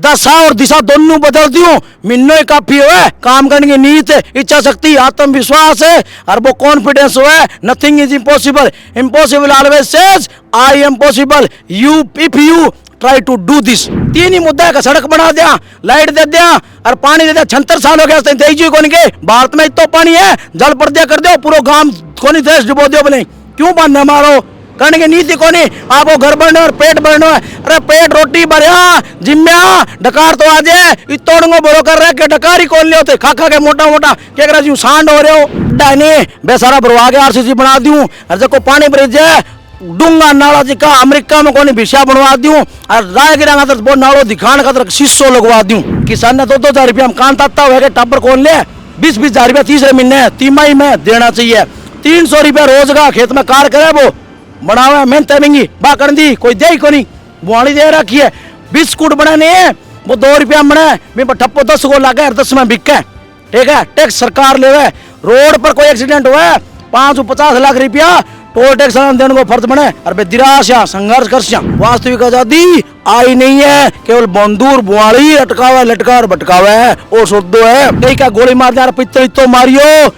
दशा और दिशा दोनों बदल दियो। मिन्नो ही काफी है, काम करने की नीयत, इच्छा शक्ति, आत्मविश्वास है और वो कॉन्फिडेंस है। Nothing is impossible, impossible always says I am possible, you if you try to do this. तीन ही मुद्दा है, सड़क बना दिया, लाइट दे दिया और पानी दे दिया। 76 साल हो गया तेजी कौन के भारत में इतना पानी है, जल पर्दा कर दो, पूरा गांव कोनी देश डुबो दो। बोले क्यों बांधने मारो, करने की नीति कोनी, आपको घर बढ़ने और पेट बढ़ने। अरे पेट रोटी भरिया जिम्या डकार तो आज इतोड़ो बोलो कर रहे कि डकारी कौन ले होते, खा खा के मोटा मोटा क्या कर रहा सांड हो रहे हो। डायने बेसारा भरवा के आरसीसी बना दूं और जब को पानी ब्रिज है डूंगा नाला जी का अमेरिका में कोनी भिषा बनवा दूं और रायगिरा खातर वो नालो दिखाने खातर शीशो लगवा दूं। किसान ने 2-2 रुपया में कान ताता हुआ टब्बर कौन ले 20-20 हजार रुपया तीसरे महीने तिमाही में देना चाहिए। 300 रुपया रोज का खेत में कार करे वो बनावे मेहनत महंगी बा कर दी कोई दे को नहीं बुआड़ी दे रखी है। बिस्कुट बनाने वो 2 रुपया बने ठप्पो 10 को लागे 10 में बिके। ठीक है, टैक्स सरकार ले। रोड पर कोई एक्सीडेंट हुआ 550 लाख रुपया टोल टैक्स देने को फर्ज बने और निराशा संघर्ष कर। वास्तविक आजादी आई नहीं है, केवल बंदूर बुआड़ी अटकावे लटका और भटकावे और शुद्धो है। कई का गोली मार दिया पित्तल तो मारियो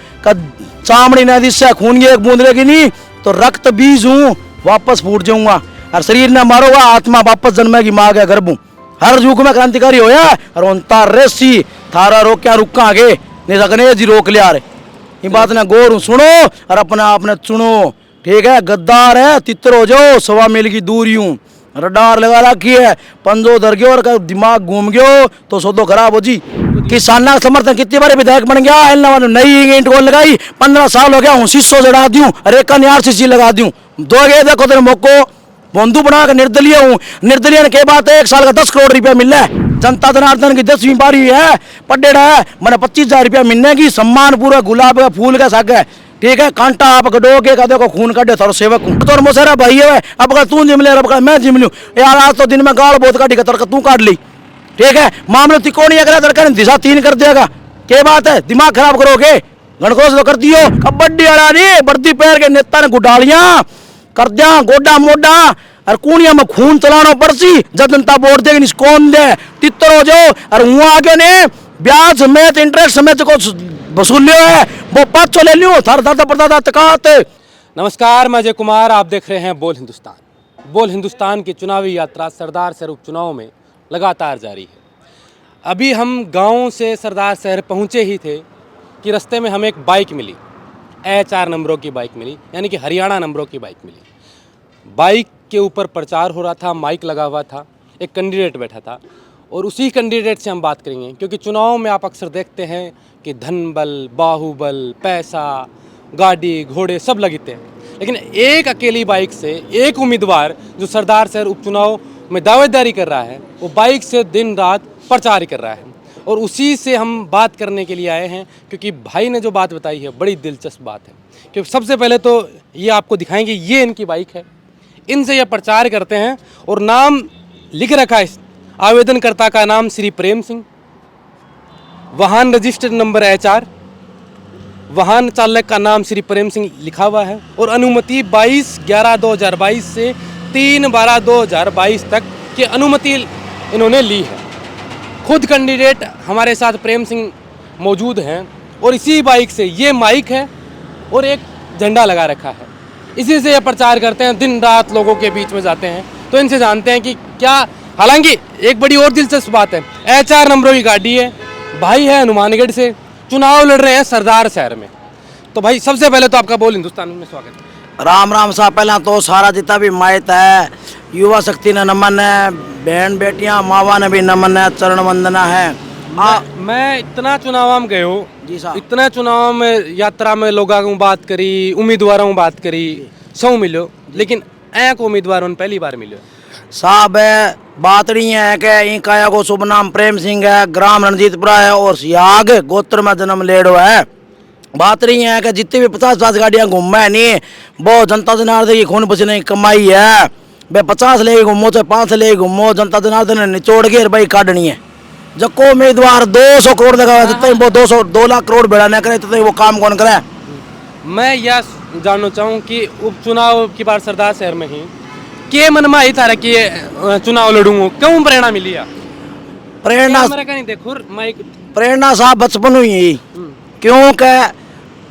चामड़ी नदी से खून की एक बूंद लेगी नहीं तो रक्त बीज हूँ वापस फूट जाऊंगा और शरीर न मारोगा आत्मा वापस जन्मेगी माँ के गर्भ। हर युग में क्रांतिकारी होया और उनता रेसी थारा रोक क्या रुका आगे नहीं सकने जी रोक लिया रे। ये बात ना गौर सुनो और अपना आपने चुनो। ठीक है, गद्दार है तितर हो जाओ 1.25 मील की दूरी हूँ रडार लगा रखी है पंजो धर गयो और दिमाग घूम गयो तो सौदो खराब हो जी। किसान का समर्थन कितनी बार विधायक बन गया, नई ईंट को लगाई 15 साल हो गया हूँ शीशो चढ़ा दूं अरे कन्यार शीशी लगा दूं दो गए देखो तेरे मोको बंधु बना कर निर्दलीय हूँ। निर्दलीय के बाद 1 साल का 10 करोड़ रुपया मिल रहा है। जनता जनार्दन की 10वीं पारी है पटेड़ा है मैंने 25,000 रुपया मिलने की सम्मान पूरा गुलाब का फूल का साग है। ठीक है, कांटा आप गडो के का देखो खून काटे थारो सेवक हूँ तो मोसेरा भाई है अब अगर तू जिम ले अब मैं जिम लूँ यार आज तो दिन में गाल बहुत काटी का तू काट ली। ठीक है, मामले तिकोनी अगर तड़का दिशा 3 कर देगा क्या बात है, दिमाग खराब करोगे गणकोश तो कर दियो। कबड्डी वाला नहीं वर्दी पैर के नेता ने गुडालियां कर दिया गोडा मोडा और कूनिया में खून चलाना पड़सी जब जनता वोट देगी कौन दे तितर हो जाओ और हुआ आगे ने ब्याज समेत इंटरेस्ट समेत को वसूल लियो है वो 500 ले लियो थार दादा परदादा तकात। नमस्कार, मैं अजय कुमार, आप देख रहे हैं बोल हिंदुस्तान। बोल हिंदुस्तान की चुनावी यात्रा सरदार शहर उपचुनाव में लगातार जारी है। अभी हम गांव से सरदार शहर पहुंचे ही थे कि रास्ते में हमें एक बाइक मिली, HR नंबरों की बाइक मिली, यानी कि हरियाणा नंबरों की बाइक मिली। बाइक के ऊपर प्रचार हो रहा था, माइक लगा हुआ था, एक कैंडिडेट बैठा था और उसी कैंडिडेट से हम बात करेंगे क्योंकि चुनाव में आप अक्सर देखते हैं कि धन बल, बाहुबल, पैसा, गाड़ी घोड़े सब लगते हैं, लेकिन एक अकेली बाइक से एक उम्मीदवार जो सरदार शहर उपचुनाव में दावेदारी कर रहा है वो बाइक से दिन रात प्रचार कर रहा है और उसी से हम बात करने के लिए आए हैं क्योंकि भाई ने जो बात बताई है बड़ी दिलचस्प बात है। क्योंकि सबसे पहले तो ये आपको दिखाएंगे, ये इनकी बाइक है, इनसे ये प्रचार करते हैं और नाम लिख रखा है आवेदनकर्ता का नाम श्री प्रेम सिंह, वाहन रजिस्टर्ड नंबर HR, वाहन चालक का नाम श्री प्रेम सिंह लिखा हुआ है और अनुमति 22/11/2022 से 3/12/2022 तक की अनुमति इन्होंने ली है। खुद कैंडिडेट हमारे साथ प्रेम सिंह मौजूद हैं और इसी बाइक से ये माइक है और एक झंडा लगा रखा है, इसी से ये प्रचार करते हैं, दिन रात लोगों के बीच में जाते हैं। तो इनसे जानते हैं कि क्या, हालांकि एक बड़ी और दिलचस्प बात है, HR नंबरों की गाड़ी है, भाई है हनुमानगढ़ से, चुनाव लड़ रहे हैं सरदार शहर में। तो भाई सबसे पहले तो आपका बोल हिंदुस्तान में स्वागत है। राम राम साहब, पहला तो सारा जितना भी मायत है युवा शक्ति ने नमन है, बहन बेटियां मावा ने भी नमन है, चरण वंदना है। मैं इतना चुनाव में गए हो जी साहब, इतना चुनाव में यात्रा में लोगों को बात करी, उम्मीदवारों बात करी, सौ मिलो, लेकिन एक उम्मीदवारों पहली बार मिलो साहब बात नहीं है कि इनका को शुभ नाम प्रेम सिंह है, ग्राम रणजीतपुरा है और सियाग गोत्र में जन्म लेडो है। बात नहीं है कि जितनी भी 50 गाड़ियां घूम है नहीं वो जनता जनार्दन की खून पसीने की कमाई है। भाई 50 ले घूमो चाहे 5 ले घूमो, जनता जनार्दन ने निचोड़ के भाई काटनी है। जब को उम्मीदवार 200 करोड़ लगा जितने वो 2 लाख करोड़ बेड़ा न करे तो वो काम कौन करे। मैं यह जानना चाहूँ कि उपचुनाव की बार सरदार शहर में ही के मन में आई था कि चुनाव लड़ूंगा, क्यों प्रेरणा मिली है? प्रेरणा कैमरा का नहीं देखो माइक। प्रेरणा साहब बचपन हुई क्योंकि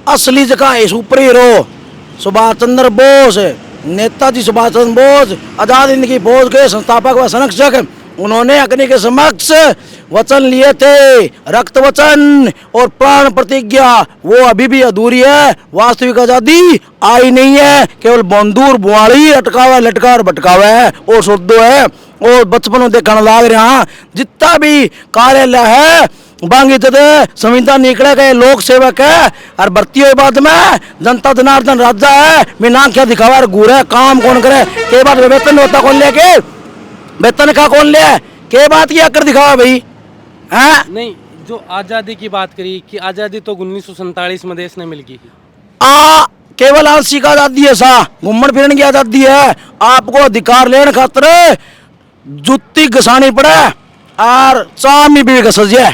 असली जगह सुपर हीरो सुभाष चंद्र बोस, नेताजी सुभाष चंद्र बोस आजाद हिंद की फौज के संस्थापक व संरक्षक, उन्होंने अग्नि के समक्ष वचन लिए थे, रक्त वचन और प्राण प्रतिज्ञा, वो अभी भी अधूरी है। वास्तविक आजादी आई नहीं है, केवल बंदूर बुआड़ी अटकावा लटका और भटकावा है और शुद्धो है। और बचपन में देखने लाग रहा जितना भी कार्यालय है बांगी संविधान निकले गए लोक सेवक है और भर्ती हुए बाद में जनता जनार्दन राजा है। मीना क्या दिखावा घूरे काम कौन करे के बात वेतन होता कौन लेके वेतन का कौन ले के बात की आकर दिखावा भाई है। नहीं, जो आज़ादी की बात करी कि आज़ादी तो 1947 में देश ने मिल गई। केवल आलसी का आजादी है सा घूमन फिरन की आजादी है। आपको अधिकार लेने खातर जुत्ती घसानी पड़े और चामी भी घस जाए,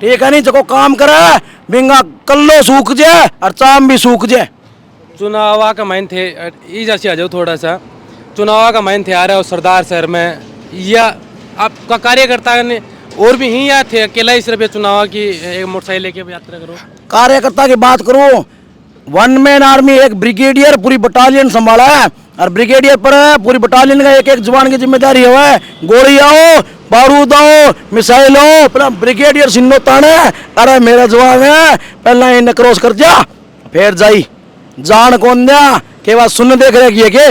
ठीक है नहीं जो काम करे बिंगा कल्लो सूख जाए और चाम भी सूख जाए। चुनावा का माइन थे इजा से आ जाओ थोड़ा सा। चुनावा का माइन थे आ रहे हो सरदार शहर में या आपका कार्यकर्ता ने और भी ही या थे अकेला ही सिर्फ चुनाव की एक मोटरसाइकिल लेके यात्रा करो? कार्यकर्ता की बात करूं, वन मैन आर्मी एक ब्रिगेडियर पूरी बटालियन संभाला है और ब्रिगेडियर पर पूरी बटालियन का एक एक जवान की जिम्मेदारी है। गोली आओ बारूद आओ मिसाइल हो अपना ब्रिगेडियर सिन्नो ताने अरे मेरा जवान है पहला इन क्रॉस कर जा फिर जाई जान कौन दिया के बाद सुन देख रहे किए के।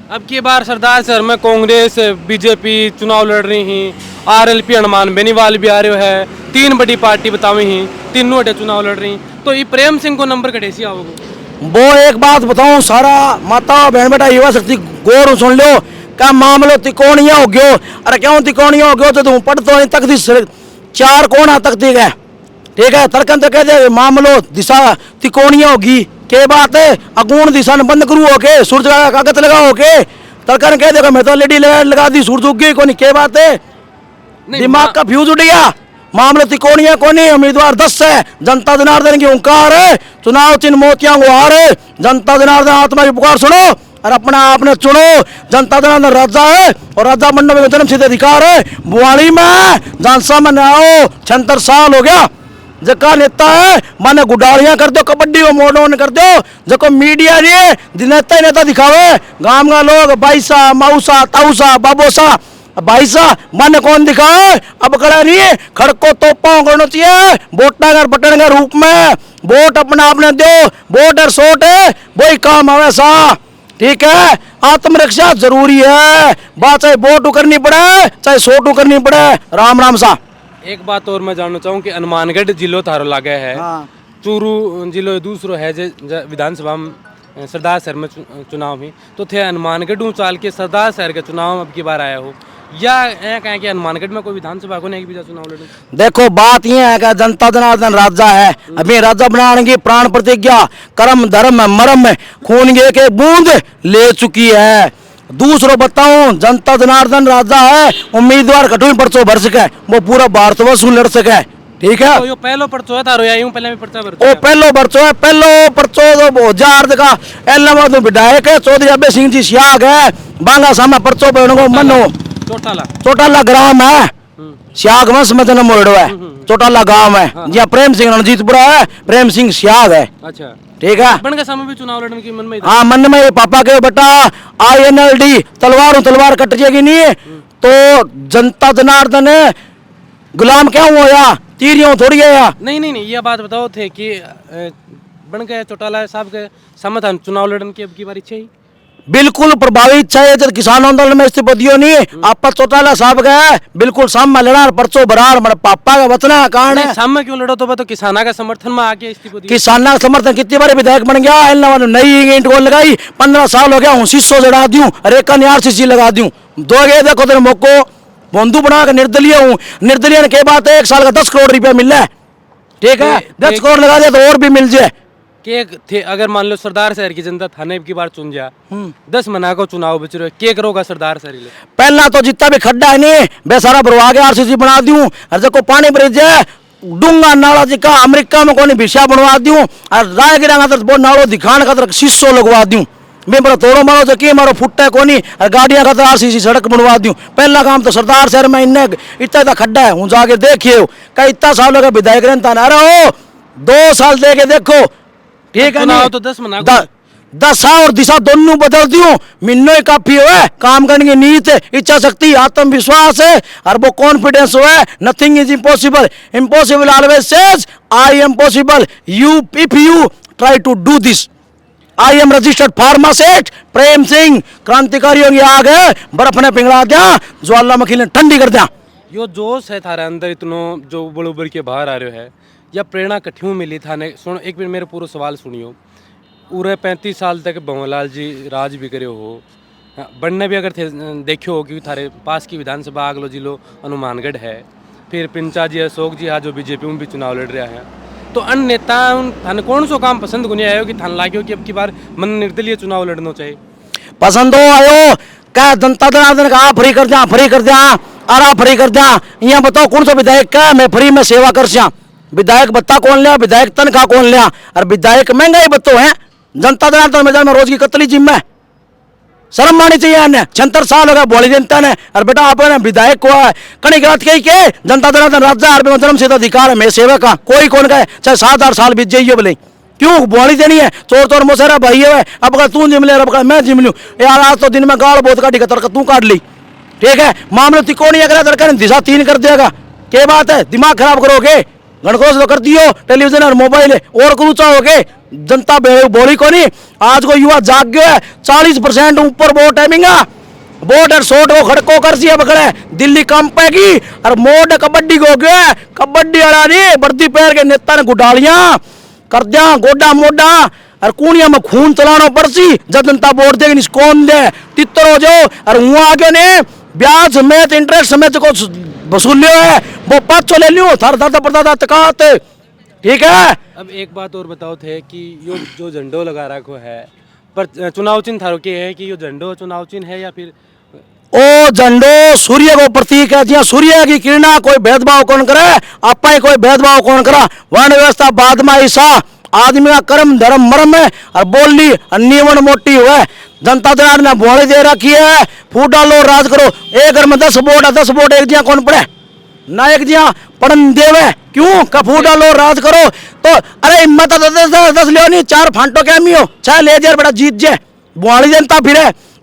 अब की बार सरदार शहर में कांग्रेस बीजेपी चुनाव लड़ रही हैं, आरएलपी हनुमान बेनीवाल भी आ रहे है, तीन बड़ी पार्टी बतावी हैं, तीनों अटे चुनाव लड़ रही। तो ये प्रेम सिंह को नंबर कटेसी आओगे? वो एक बात बताऊं सारा माता बहन बेटा युवा शक्ति गौर सुन लो क्या मामलो तिकोणिया हो गयो। अरे क्यों तिकोणिया हो गयो तो तुम पढ़ तो तक चार कोणा तक दी गए, ठीक है तड़कन तो कह दे मामलो दिशा तिकोणिया होगी के बात है अगुण दिशा ने बंद करू हो के सूरज का कागज लगा हो के तड़कन कह देगा मैं तो लेडी लगा दी सूरज उग गई कोनी के बात है दिमाग का फ्यूज उड़ गया। मामले तिकोणिया कोनी उम्मीदवार 10 है, जनता जनार्दन की ओंकार है, चुनाव चिन्ह मोतियां को हार है, जनता जनार्दन आत्मा की पुकार सुनो और अपना आपने चुनो। जनता जनार्दन राजा है और राजा बनने में जन्म सिद्ध अधिकार है। बुआड़ी में झांसा में आओ 76 साल हो गया जका नेता है माने गुडारियां कर दो कबड्डी को मोडोन कर दो जको मीडिया नहीं नेता ही नेता दिखावे गांव का लोग बाईसा माऊसा ताऊसा बाबोसा भाईसा मन कौन दिखाए अब कड़ा नहीं खड़को तोपा करना चाहिए वोटा कर बटन के रूप में वोट अपना आपने दो वोट और सोट है वही काम है सा, ठीक है आत्मरक्षा जरूरी है बात चाहे वोट करनी पड़े चाहे सोट करनी पड़े। राम राम सा। एक बात और मैं जानना चाहूँ कि हनुमानगढ़ जिलो थारो लागे है, चूरू जिलो दूसरो है विधानसभा में सरदार शहर में चुनाव ही तो थे हनुमानगढ़ चाल के सरदार शहर के चुनाव अब की बार आया हो या कहें कि हनुमानगढ़ में कोई विधानसभा को नहीं भी चुनाव लड़े? देखो बात ये है कि जनता जनार्दन राजा है अभी राजा बनाने की प्राण प्रतिज्ञा कर्म धर्म मरम खून के एक बूंद ले चुकी है। दूसरों बताऊं जनता जनार्दन राजा है उम्मीदवार कटुई पर्चो भर सके वो पूरा भारत वसूल लड़ सके, ठीक है। तो यो पहलो पर्चो है तारो या यूं पहले में पर्चा भरतो ओ पहलो पर्चो है पहलो पर्चो तो हजार का एलमा तो विधायक है चौधरी अबे सिंह जी सियाग है बांगा सामने पर्चो बनो मनो चोटाला ग्राम है सियाग वंश में जन्म हुआ है चोटाला गांव है जहाँ प्रेम सिंह रणजीतपुरा है प्रेम सिंह सियाग है, अच्छा ठीक है। बन के समय भी चुनाव लड़ने की मन में हाँ मन में पापा के बेटा INLD तलवार कट जाएगी नहीं तो जनता जनार्दन गुलाम क्या हुआ तीरियों थोड़ी है नहीं ये बात बताओ थे कि बन गए चौटाला साहब के समर्थन चुनाव लड़ने की अब की बार इच्छा ही बिल्कुल प्रभावी इच्छा है जब किसान आंदोलन में इस्तीफा दियो नहीं आप चौटाला साहब गए बिल्कुल सामने लड़ा परचो बरार मेरे पापा का वचना कारण है सामने क्यों लड़ो तो किसाना का समर्थन में आके इस्तीफा दिया किसाना का समर्थन कितनी बार विधायक बन गया नई ईंट को लगाई 15 साल हो गया हूँ शीशो जड़ा दूं रेका निहार शीशी लगा दूं दो गए देखो तेरे मौको बंधु बना कर निर्दलीय हूँ निर्दलीय के बाद 1 साल का 10 करोड़ रुपया मिल रहा है, ठीक है 10 करोड़ लगा दिया तो और भी मिल जाए केक थे। अगर मान लो सरदार शहर की जनता थाने की बार चुन जा 10 महीना को चुनाव बच रहे के करोगा सरदार शहर पहला तो जितना भी खड्डा है नहीं बेसारा भरवा के RCC बना दूं और जब को पानी ब्रिज है डूंगा नाला जी का अमेरिका में कोई भिषा बनवा दूं और रायगिरा वो नालो दिखाने का शीशो लगवा दूं मैं मेरा तोड़ो मारो जो कि मारो फुट्टा कोनी और गाड़ियां का आरसीसी सड़क बनवा दूं। पहला काम तो सरदार शहर में इन्ने इतना खड्डा है, हूं जाके देखिए कई इतना साल हो गया विधायक रहता ना। अरे हो 2 साल दे के देखो, ठीक है चुनाव नहीं तो 10 मना दशा और दिशा दोनों बदल दियो। मिन्नो ही काफी है, काम करने की नीयत है, इच्छा शक्ति, आत्मविश्वास है और वो कॉन्फिडेंस है। Nothing is impossible, impossible always says I am possible you if you try to do this. I am registered pharmacist Prem Singh, क्रांतिकारियों की आग है, बर्फ ने पिघला दिया, ज्वालामुखी ने ठंडी कर दिया। यो जोश है थारे अंदर इतनो जो बड़ो बड़ के बाहर आ रहे है, या प्रेरणा कठियों मिली थाने? सुन एक मिनट मेरे पूरा सवाल सुनियो। पूरे 35 साल तक भंवरलाल जी राज भी करे हो, बनने भी अगर थे देखियो हो, क्योंकि थारे पास की विधानसभा अगलो जिलो हनुमानगढ़ है, फिर पिंचा जी अशोक जी आज जो बीजेपी में भी चुनाव लड़ रहा है, तो अन्य नेता थाने कौन सो काम पसंद को नहीं आयो कि थाने लाग्यो कि अब की बार मन निर्दलीय चुनाव लड़ना चाहिए? पसंद हो आयो क्या जनता दल का फ्री कर दिया, फ्री कर दिया, आरा फ्री कर दिया। यहाँ बताओ कौन सा विधायक का मैं फ्री में सेवा कर सिया? विधायक बत्ता कौन लिया, विधायक तनखा कौन लिया? और विधायक महंगाई बत्तो है, जनता दल मैदान में रोज की कतली जिम्मे शर्म मानी चाहिए। अन्य 76 साल हो गया बोली जनता ने, और बेटा आप विधायक को कड़ी रात के जनता दल राज्य आर में जन्म सिद्ध अधिकार है, मैं सेवक का कोई कौन कहे, चाहे 7-8 साल बीत जाइए बोले क्यों बोली देनी है? चोर चोर मोसेरा भाई है, अब अगर तू जिम ले, अब अगर मैं जिम लूँ यार, आज तो दिन में गाल बहुत काटी का तू काट ली, ठीक है? मामले तिकोनी अगर लड़का ने दिशा 3 कर देगा, क्या बात है? दिमाग खराब करोगे, गणकोश तो कर दियो, टेलीविजन और मोबाइल और कुछ चाहोगे, जनता बोली को नहीं। आज को युवा जाग गया है, 40% ऊपर वोट है मिंगा, वोट और सोट वो खड़को कर सी पकड़े, दिल्ली कंपेगी और मोड कबड्डी को गया, कबड्डी अड़ा नहीं वर्दी पैर के नेता ने गुडालियां कर दिया, गोडा मोडा और कूणिया में खून चलाना पड़सी, जब जनता वोट देगी कौन दे तितर हो जाओ। और हुआ आगे ने ब्याज समेत इंटरेस्ट समेत को वसूल लियो है, वो 500 ले लियो थार दादा परदादा तकात, ठीक है? अब एक बात और बताओ थे कि यो जो झंडो लगा रखो है, पर चुनाव चिन्ह थारो के है कि यो झंडो चुनाव चिन्ह है या फिर? ओ झंडो सूर्य को प्रतीक है, जिया सूर्य की किरणा कोई भेदभाव कौन करे, आपा ही कोई भेदभाव कौन करा। वर्ण व्यवस्था बाद में ऐसा आदमी का कर्म धर्म मर्म है और बोली नियमन मोटी हुआ। जनता दल ने बोली दे रखी है, फूट डालो राज करो। एक घर में 10 वोट 10 वोट एक जिया कौन पड़े ना, एक जिया पढ़न देवे क्यों का फूट डालो राज करो। तो अरे हिम्मत 10 लियो नहीं, 4 फांटो क्या मियो 6 ले जाए बड़ा जीत जाए। बुआड़ी जनता फिर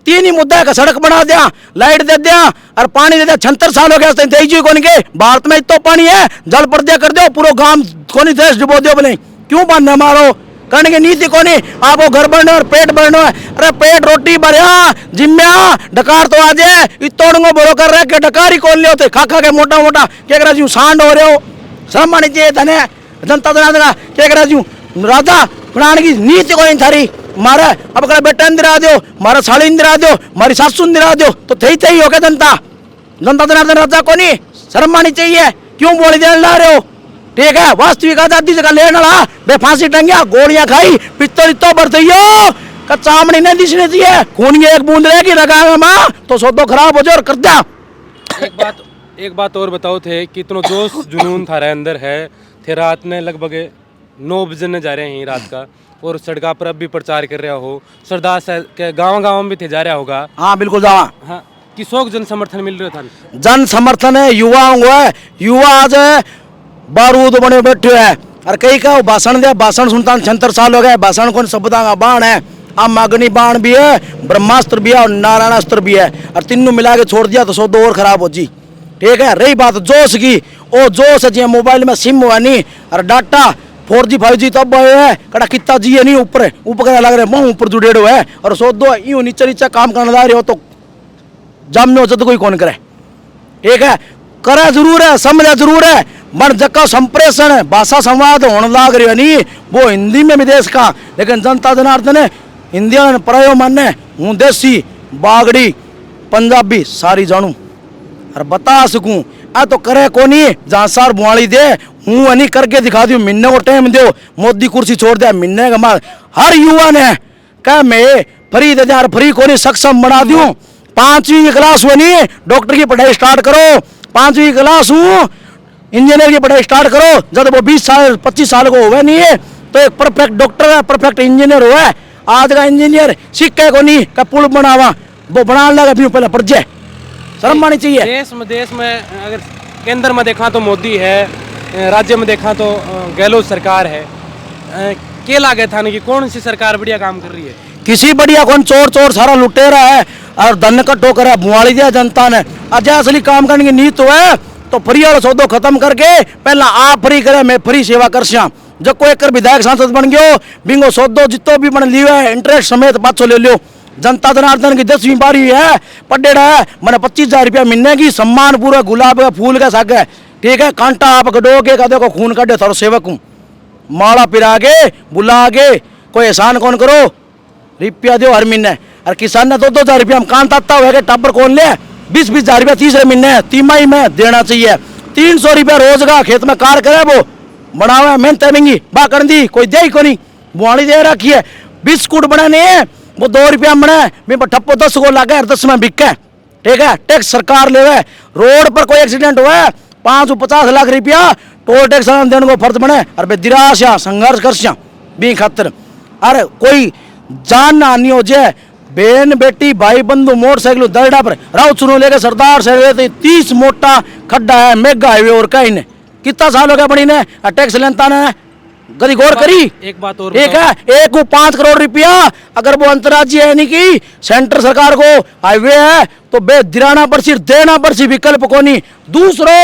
3 ही मुद्दा है, सड़क बना दिया, लाइट दे दिया और पानी दे दिया। 76 साल हो गया दे कौन के, भारत में इतना पानी है, जल पर दिया कर दो, पूरा गांव कोनी देश डुबो दो बोले क्यों बांधने मारो, करने की नीति कोनी। आपको घर बढ़ने और पेट बढ़ने, अरे पेट रोटी भरिया जिम्म्या डकार तो आज इतोड़ो बोलो कर रहे के डकारी कौन ले होते, खा खा के मोटा मोटा क्या करा जी सांड हो रहे हो, शर्म आनी चाहिए धने। जनता दल क्या करा जी राजा बनाने की नीति कोई थारी मारे, अब कल बेटा इंदिरा दो, मारा साड़ी इंदिरा दो, मारी सासू इंदिरा दो, तो थे हो गया जनता दल राजा को नहीं, शर्म आनी चाहिए। क्यों बोली देने ला रहे हो, ठीक है? वास्तविक आजादी जगह लेने ला बे फांसी टंगिया, गोलियां खाई, पिस्तौल तो बरतियो चामड़ी नहीं दिखने चाहिए, खून की एक बूंद रहेगी लगा माँ तो सौदो खराब हो जाए और कर दिया। एक बात और बताओ थे कि इतना जोश जुनून थारे अंदर है थे, रात ने लगभग 9 बजने जा रहे हैं रात का, और सड़का पर अब भी प्रचार कर रहा हो, सरदार के गाँव में भी थे जा रहा होगा? हाँ बिल्कुल जावा। हाँ, किसों जन समर्थन मिल रहा था? जन समर्थन है, युवाओं को है, युवा आज बारूद बने बैठे है और कई का भाषण दे, भाषण सुनता 76 साल हो गए, भाषण कौन शब्दा का बाण है, अब अग्नि बाण भी है, ब्रह्मास्त्र भी है और नारायणास्त्र भी है, और तीनों मिला के छोड़ दिया तो 100 और खराब हो जी, ठीक है? रही बात जोश की, ओ जोश जी मोबाइल में सिम हुआ नहीं और डाटा 4G 5G तब है, कड़ा कितना जी है नहीं ऊपर ऊपर लग रहे मुँह ऊपर जुड़े हुए है, और 100 यूं नीचे नीचे काम करने ला रहे हो तो जाम हो तो कोई कौन करे, ठीक है? करे जरूर है, समझा जरूर है, बन जक्का संप्रेषण है, भाषा संवाद होने लाग रही है नहीं, वो हिंदी में विदेश का, लेकिन जनता जनार्दन ने हिंदी में प्रयो मानने हूँ देसी बागड़ी पंजाबी सारी जानू और बता सकूं। आ तो करे को नहीं, जहाँ सार बुआड़ी दे हूँ नहीं करके दिखा दू, मिलने को टाइम दो, मोदी कुर्सी छोड़ दिया मिलने का मार। हर युवा ने कह मैं फ्री दे दिया, फ्री को नहीं सक्षम बना दूँ। 5वीं क्लास हुआ नहीं, डॉक्टर की पढ़ाई स्टार्ट करो, 5वीं क्लास हूँ इंजीनियर की पढ़ाई स्टार्ट करो, जब वो 20 साल 25 साल को हुआ नहीं है तो एक परफेक्ट डॉक्टर है, परफेक्ट इंजीनियर हुआ है। आज का इंजीनियर सिक्के को नहीं का पुल बनावा वो बना लगा भी पहले पड़ जाए, शर्म आनी चाहिए। देश में अगर केंद्र में देखा तो मोदी है, राज्य में देखा तो गहलोत सरकार है। क्या लागे था कि कौन सी सरकार बढ़िया काम कर रही है? किसी बढ़िया कौन, चोर सारा लुटेरा है और धन का टोकर है, बुआली दिया जनता ने। अजय असली काम करने की नीत है तो फ्री वाला सौदो खत्म करके पहला आप फ्री करे, मैं फ्री सेवा कर श्याम। जब कोई कर विधायक सांसद बन गयो बिंगो सौदो जितो भी बन लियो है इंटरेस्ट समेत 500 ले लियो। जनता जनार्दन की 10वीं बारी है, पटेड़ा है, मैंने 25,000 रुपया मिलने की, सम्मान पूरा गुलाब का फूल का साग है, ठीक है। कांटा आप गडोगे का देखो खून काटे थारो सेवक हूँ, माला पिरा के बुला के कोई एहसान कौन करो, रुपया दो हर महीने। और किसान ने 2,000 रुपया हम कान ताता हुआ टब्बर कौन ले, 20,000 रुपया तीसरे महीने तिमाही में देना चाहिए। 300 रुपया रोज का खेत में कार करे वो बनावे मेहनत महंगी बा कर दी, कोई दे को नहीं, बुआड़ी दे रखी है। बिस्कुट बनाने वो 2 रुपया बने ठप्पो 10 को लागे 10 में बिके, ठीक है। टैक्स सरकार लेवे, रोड पर कोई एक्सीडेंट हुआ 550 लाख रुपया टोल टैक्स देने को फर्ज बने। और बे दिराशा संघर्ष कर भी खातर अरे कोई जान ना आनी हो जाए, बहन बेटी भाई बंधु मोटरसाइकिल दरडा पर राव चुनो लेके सरदार से 30 मोटा खड्डा है, मेगा हाईवे और कहीं ने कितना साल हो गया बनी ने टैक्स लेता ने गरी गौर करी। एक बात और एक है, एक को 5 करोड़ रुपया अगर वो अंतर्राज्यीय है नहीं की सेंटर सरकार को हाईवे है तो बे दिराना पर्ची देना पर्ची विकल्प को नहीं। दूसरो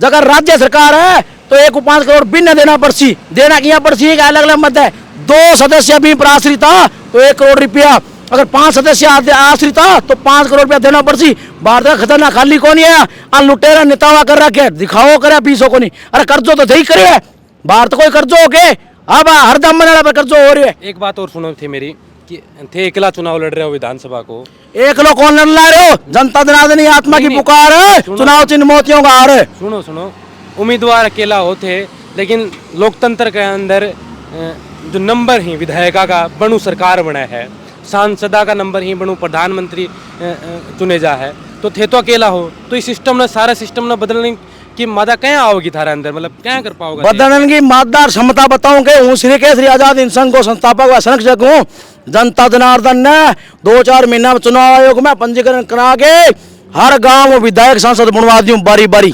अगर राज्य सरकार है तो 1 को 5 करोड़ बिन देना पर्ची देना की पर्ची एक अलग अलग मत है। 2 सदस्य भी पर आश्रित था तो 1 करोड़ रुपया, अगर 5 सदस्य आश्रित था तो 5 करोड़ रुपया देना पर्ची। भारत का खतरनाक खाली कौन है, लुटेरा नेतावा कर रखे दिखाओ करे 20 को नहीं। अरे कर्जो तो दही करे भारत कोई कर्जो हो के अब हर दम बनाना पर कर्जो हो रही है। एक बात और सुनो थी मेरी कि थे अकेला चुनाव लड़ रहे हो विधानसभा को, एक लोग कौन लड़ रहे हो, जनता जनार्दन आत्मा की पुकार है, चुनाव चिन्ह मोतियों का हार है। सुनो उम्मीदवार अकेला होते लेकिन लोकतंत्र के अंदर जो नंबर ही विधायका का बनू सरकार बना है, सांसदा का नंबर ही बनू प्रधानमंत्री चुने जा है, तो थे तो अकेला हो तो इस सिस्टम ने सारा सिस्टम ने बदलने की मादा क्या आओगी थारे अंदर, मतलब क्या कर पाओगे बदलने की मादा क्षमता बताऊंगे। हूँ श्री केसरी आजाद हिंद संघ को संस्थापक व संरक्षक हूँ। जनता जनार्दन ने 2-4 महीना में चुनाव आयोग में पंजीकरण करा के हर गांव में विधायक सांसद बनवा दूं बारी बारी,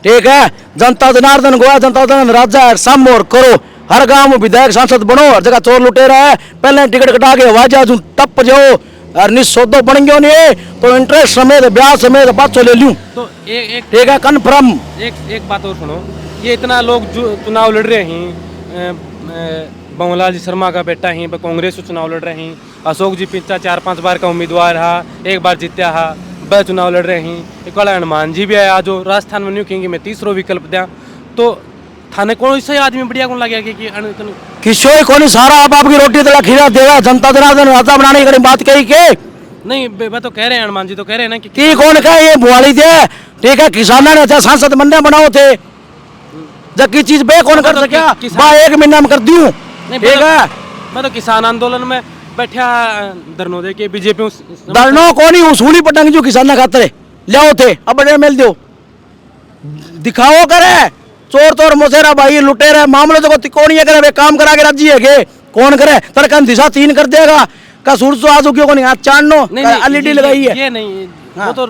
ठीक है। जनता जनार्दन गोवा जनता जनार्दन राज्य सम और करो, हर गांव में विधायक सांसद बनो, हर जगह चोर लुटेरा है पहले टिकट कटा के वाजा टप जाओ और निस्सौदो बन गयो नहीं तो इंटरेस्ट समेत ब्याज समेत 500 ले लूं तो एक ठीक है कन्फर्म। एक बात और सुनो, ये इतना लोग जो चुनाव लड़ रहे हैं, बंगलाल जी शर्मा का बेटा ही कांग्रेस से चुनाव लड़ रहे हैं, अशोक जी पिंचा 4-5 बार का उम्मीदवार हा, 1 बार जीत्या हा, वह चुनाव लड़ रहे हैं। एक वाला हनुमान जी भी आया जो राजस्थान में न्यू कहेंगे मैं तीसरो विकल्प दिया, तो थाने कौन से आदमी बढ़िया कौन लगे कि किशोर कोनी सारा आप आपकी रोटी तला खीरा देगा, जनता जनार्दन राजा बनाने की बात कही के नहीं, मैं तो कह रहे हैं हनुमान जी तो कह रहे हैं ना कि कौन कहे ये बुआली दे, ठीक है। किसानों ने अच्छा सांसद बनने बनाओ थे जब की चीज बे कौन कर सके, बा 1 महीना में कर दूं, ठीक है। मैं तो किसान आंदोलन में बैठा धरनो दे के बीजेपी धरनो को नहीं उसूली पटंग जो किसान खातर ले थे अब बड़े मेल दो दिखाओ करे चोर तोर मोसेरा भाई लुटेरा मामले तो कौन ये करे काम करा के राज्य है कौन करे तरकन दिशा 3 कर देगा का सूरज आज क्यों को नहीं आज चांदनो एलईडी लगाई है ये नहीं हाँ। वो तो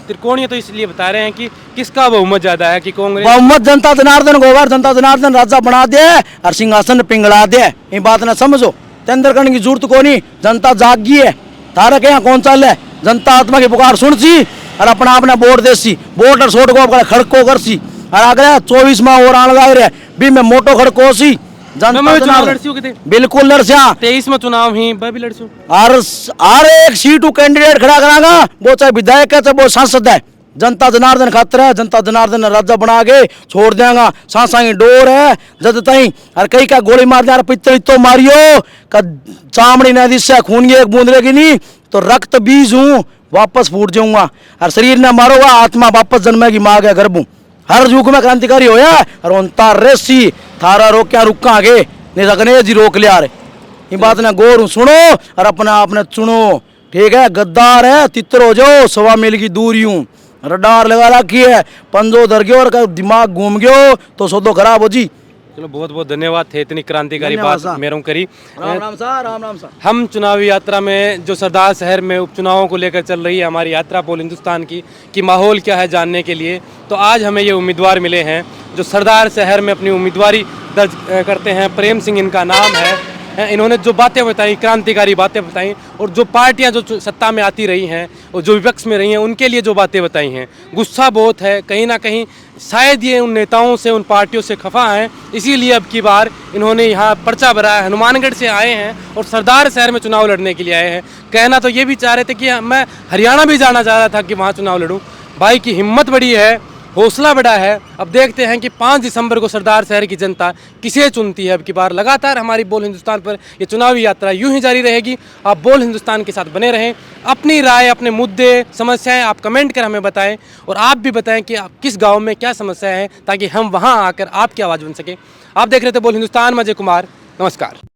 त्रिकोणीय तो इसलिए बता रहे हैं कि किसका बहुमत ज्यादा है कि कांग्रेस बहुमत जनता जनार्दन गोवार जनता जनार्दन राजा बना दे और सिंहासन पिंगला दे, ये बात ना समझो तेंदर करने की जरूरत को नहीं। जनता जागी है तारा के यहाँ कौन चाल है, जनता आत्मा की पुकार सुन सी और अपना अपना वोट दे सी, वोट और सोट को खड़को कर सी और अगले 24 माह और आने लग रहे भी मैं मोटो खड़को सी बिल्कुल लड़सिया 23 में चुनाव ही भी लड़सू हर एक सीट कैंडिडेट खड़ा करागा, वो चाहे विधायक है चाहे वो सांसद है। जनता जनार्दन खातर है, जनता जनार्दन राजा बना के छोड़ देगा। सांसा की डोर है जद तई और कई का गोली मार दिया पित्तल तो मारियो का चामड़ी नदी से खून की एक बूंद लेगी नहीं तो रक्त बीज हूँ वापस फूट जाऊंगा और शरीर न मारोगा आत्मा वापस जन्मेगी माँ के गर्भ। हर युग में क्रांतिकारी होया और उनता रेसी थारा रोक क्या रुका आगे नहीं रखने जी रोक लिया रे, ये बात ना गौर सुनो और अपना आपने चुनो, ठीक है। गद्दार है तितर हो जाओ 1.25 मील की दूरी हूँ रडार लगा रखी है, पंजो धर गयो और दिमाग घूम गयो तो सौदो खराब हो जी, चलो बहुत बहुत धन्यवाद थे इतनी क्रांतिकारी धन्यवाद बात साहब। मेरों करी। राम राम सा, राम राम सा। हम चुनावी यात्रा में जो सरदार शहर में उपचुनावों को लेकर चल रही है हमारी यात्रा पोल हिंदुस्तान की कि माहौल क्या है जानने के लिए, तो आज हमें ये उम्मीदवार मिले हैं जो सरदार शहर में अपनी उम्मीदवारी दर्ज करते हैं। प्रेम सिंह इनका नाम है। इन्होंने जो बातें बताई, क्रांतिकारी बातें बताई, और जो पार्टियां जो सत्ता में आती रही हैं और जो विपक्ष में रही हैं उनके लिए जो बातें बताई हैं, गुस्सा बहुत है। कहीं ना कहीं शायद ये उन नेताओं से, उन पार्टियों से खफा हैं, इसीलिए अब की बार इन्होंने यहाँ पर्चा भरा है। हनुमानगढ़ से आए हैं और सरदार शहर में चुनाव लड़ने के लिए आए हैं। कहना तो ये भी चाह रहे थे कि मैं हरियाणा भी जाना चाह रहा था कि वहाँ चुनाव लड़ूँ। भाई की हिम्मत बड़ी है, हौसला बड़ा है। अब देखते हैं कि 5 दिसंबर को सरदार शहर की जनता किसे चुनती है अब की बार। लगातार हमारी बोल हिंदुस्तान पर ये चुनावी यात्रा यूं ही जारी रहेगी। आप बोल हिंदुस्तान के साथ बने रहें। अपनी राय, अपने मुद्दे, समस्याएं आप कमेंट कर हमें बताएं, और आप भी बताएं कि आप किस गाँव में क्या समस्या है, ताकि हम वहाँ आकर आपकी आवाज़ बन सके। आप देख रहे थे बोल हिंदुस्तान, मैं अजय कुमार। नमस्कार।